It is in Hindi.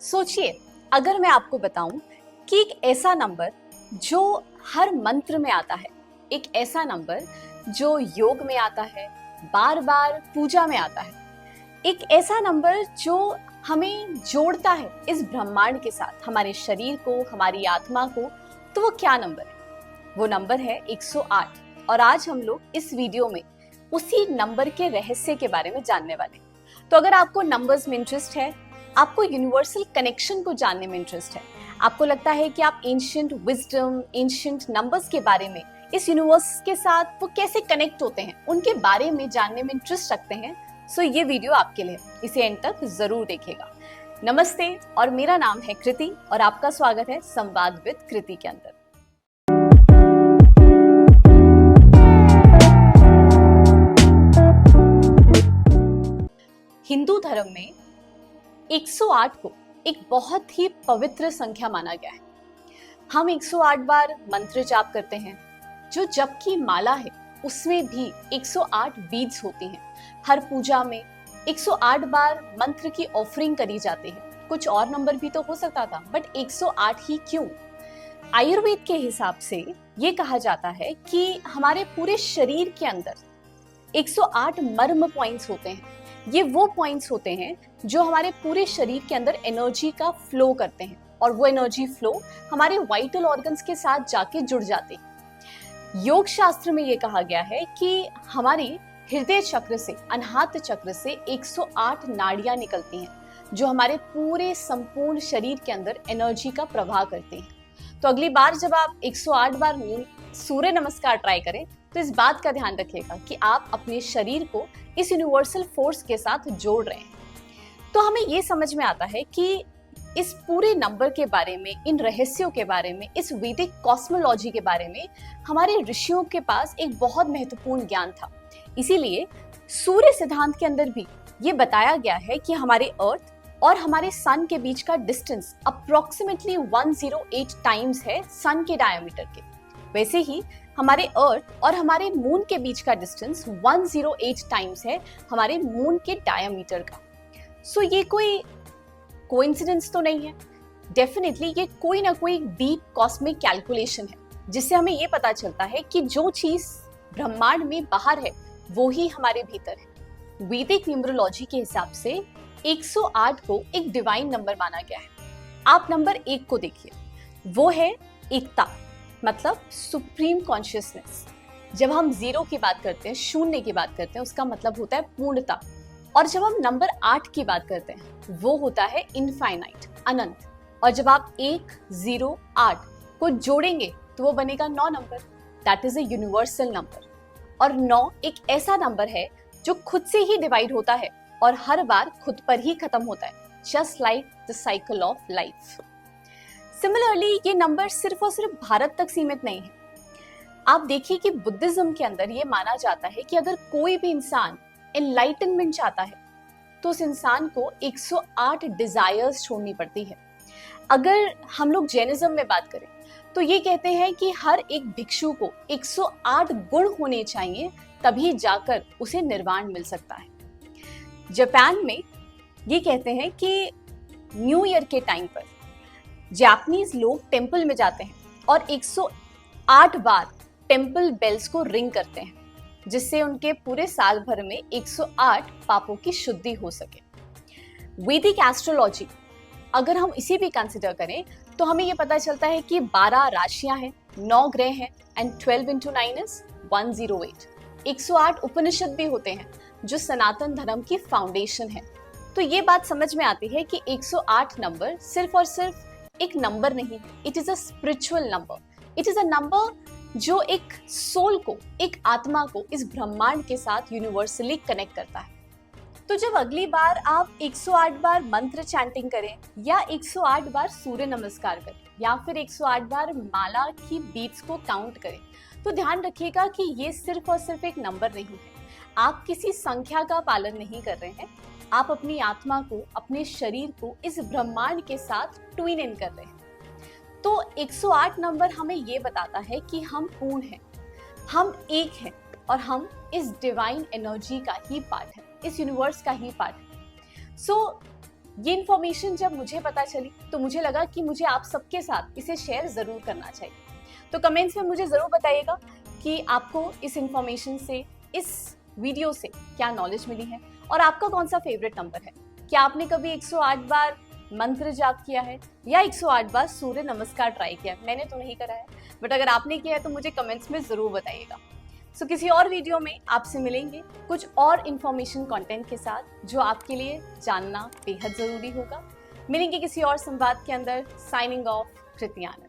सोचिए, अगर मैं आपको बताऊं कि एक ऐसा नंबर जो हर मंत्र में आता है, एक ऐसा नंबर जो योग में आता है, बार बार पूजा में आता है, एक ऐसा नंबर जो हमें जोड़ता है इस ब्रह्मांड के साथ, हमारे शरीर को, हमारी आत्मा को, तो वो क्या नंबर है? वो नंबर है 108। और आज हम लोग इस वीडियो में उसी नंबर के रहस्य के बारे में जानने वाले हैं। तो अगर आपको नंबर्स में इंटरेस्ट है, आपको यूनिवर्सल कनेक्शन को जानने में इंटरेस्ट है, आपको लगता है कि आप एंशिएंट विजडम, एंशिएंट नंबर्स के बारे में, इस यूनिवर्स के साथ वो कैसे कनेक्ट होते हैं, उनके बारे में जानने में इंटरेस्ट रखते हैं, सो ये वीडियो आपके लिए, इसे एंड तक जरूर देखिएगा। नमस्ते, और मेरा नाम है कृति और आपका स्वागत है संवाद विद कृति के अंदर। हिंदू धर्म में 108 को एक बहुत ही पवित्र संख्या माना गया है। हम 108 बार मंत्र जाप करते हैं। जो जप की माला है उसमें भी 108 बीड्स होती हैं। हर पूजा में 108 बार मंत्र की ऑफरिंग करी जाती है। कुछ और नंबर भी तो हो सकता था, बट 108 ही क्यों? आयुर्वेद के हिसाब से ये कहा जाता है कि हमारे पूरे शरीर के अंदर 108 मर्म पॉइंट्स होते हैं। ये वो पॉइंट्स होते हैं जो हमारे पूरे शरीर के अंदर एनर्जी का फ्लो करते हैं, और वो एनर्जी फ्लो हमारे वाइटल ऑर्गन्स के साथ जाके जुड़ जाते हैं। योग शास्त्र में ये कहा गया है कि हमारी हृदय चक्र से, अनाहत चक्र से 108 नाड़ियां निकलती हैं, जो हमारे पूरे संपूर्ण शरीर के अंदर एनर्जी का प्रवाह करती हैं। तो अगली बार जब आप 108 बार सूर्य नमस्कार ट्राई करें, तो इस बात का ध्यान रखिएगा कि आप अपने शरीर को इस यूनिवर्सल फोर्स के साथ जोड़ रहे हैं। तो हमें ये समझ में आता है कि इस पूरे नंबर के बारे में, इन रहस्यों के बारे में, इस वैदिक कॉस्मोलॉजी के बारे में हमारे ऋषियों के पास एक बहुत महत्वपूर्ण ज्ञान था। इसीलिए सूर्य सिद्धांत के अंदर भी ये बताया गया है कि हमारे अर्थ और हमारे सन के बीच का डिस्टेंस अप्रोक्सीमेटली 108 टाइम्स है सन के डायमीटर के। वैसे ही हमारे अर्थ और हमारे मून के बीच का डिस्टेंस 108 टाइम्स है हमारे मून के डायमीटर का। सो ये कोई कोइंसिडेंस तो नहीं है। डेफिनेटली ये कोई ना कोई डीप कॉस्मिक कैलकुलेशन है, जिससे हमें ये पता चलता है कि जो चीज ब्रह्मांड में बाहर है वो ही हमारे भीतर है। वैदिक न्यूमरोलॉजी के हिसाब से 108 को एक डिवाइन नंबर माना गया है। आप नंबर 1 को देखिए, वो है एकता, मतलब सुप्रीम कॉन्शियसनेस। जब हम 0 की बात करते हैं, शून्य की बात करते हैं, उसका मतलब होता है पूर्णता। और जब हम नंबर 8 की बात करते हैं, वो होता है इनफाइनाइट, अनंत। और जब आप 1, 0, 8 को जोड़ेंगे तो वो बनेगा 9 number, that is a universal number. और 9 एक ऐसा नंबर है जो खुद से ही डिवाइड होता है और हर बार खुद पर ही खत्म होता है, just like the cycle of life. Similarly ये नंबर सिर्फ और सिर्फ भारत तक सीमित नहीं है। आप देखिए कि बुद्धिज्म के अंदर ये माना जाता है कि अगर कोई भी इंसान एनलाइटनमेंट चाहता है तो उस इंसान को 108 डिजायर्स छोड़नी पड़ती है। अगर हम लोग जैनिज्म में बात करें तो ये कहते हैं कि हर एक भिक्षु को 108 गुण होने चाहिए, तभी जाकर उसे निर्वाण मिल सकता है। जापान में ये कहते हैं कि न्यू ईयर के टाइम पर जापानीज लोग टेंपल में जाते हैं और 108 बार टेंपल बेल्स को रिंग करते हैं, जिससे उनके पूरे साल भर में 108 पापों की शुद्धि हो सके। वैदिक एस्ट्रोलॉजी अगर हम इसे भी कंसिडर करें तो हमें यह पता चलता है कि 12 राशियां हैं, 9 ग्रह हैं, एंड 12 into 9 is 108। 108 उपनिषद भी होते हैं जो सनातन धर्म की फाउंडेशन है। तो ये बात समझ में आती है कि 108 नंबर सिर्फ और सिर्फ एक नंबर नहीं, it is a spiritual number. It is a number जो एक सोल को, एक आत्मा को इस ब्रह्मांड के साथ यूनिवर्सली कनेक्ट करता है। तो जब अगली बार आप 108 बार मंत्र चैंटिंग करें, या 108 बार सूर्य नमस्कार करें, या फिर 108 बार माला की बीट्स को काउंट करें, तो ध्यान रखिएगा कि ये सिर्फ और सिर्फ एक नंबर नहीं है। आप किसी संख्या का पालन नहीं कर रहे हैं, आप अपनी आत्मा को, अपने शरीर को इस ब्रह्मांड के साथ ट्विन इन कर रहे हैं। तो 108 नंबर हमें ये बताता है कि हम पूर्ण हैं, हम एक हैं, और हम इस डिवाइन एनर्जी का ही पार्ट है, इस यूनिवर्स का ही पार्ट है। सो ये इन्फॉर्मेशन जब मुझे पता चली तो मुझे लगा कि मुझे आप सबके साथ इसे शेयर ज़रूर करना चाहिए। तो कमेंट्स में मुझे ज़रूर बताइएगा कि आपको इस इन्फॉर्मेशन से, इस वीडियो से क्या नॉलेज मिली है और आपका कौन सा फेवरेट नंबर है। क्या आपने कभी 108 बार मंत्र जाप किया है या 108 बार सूर्य नमस्कार ट्राई किया है? मैंने तो नहीं करा है, बट अगर आपने किया है तो मुझे कमेंट्स में ज़रूर बताइएगा। सो किसी और वीडियो में आपसे मिलेंगे कुछ और इन्फॉर्मेशन कंटेंट के साथ जो आपके लिए जानना बेहद ज़रूरी होगा। मिलेंगे किसी और संवाद के अंदर। साइनिंग ऑफ, कृति आनंद।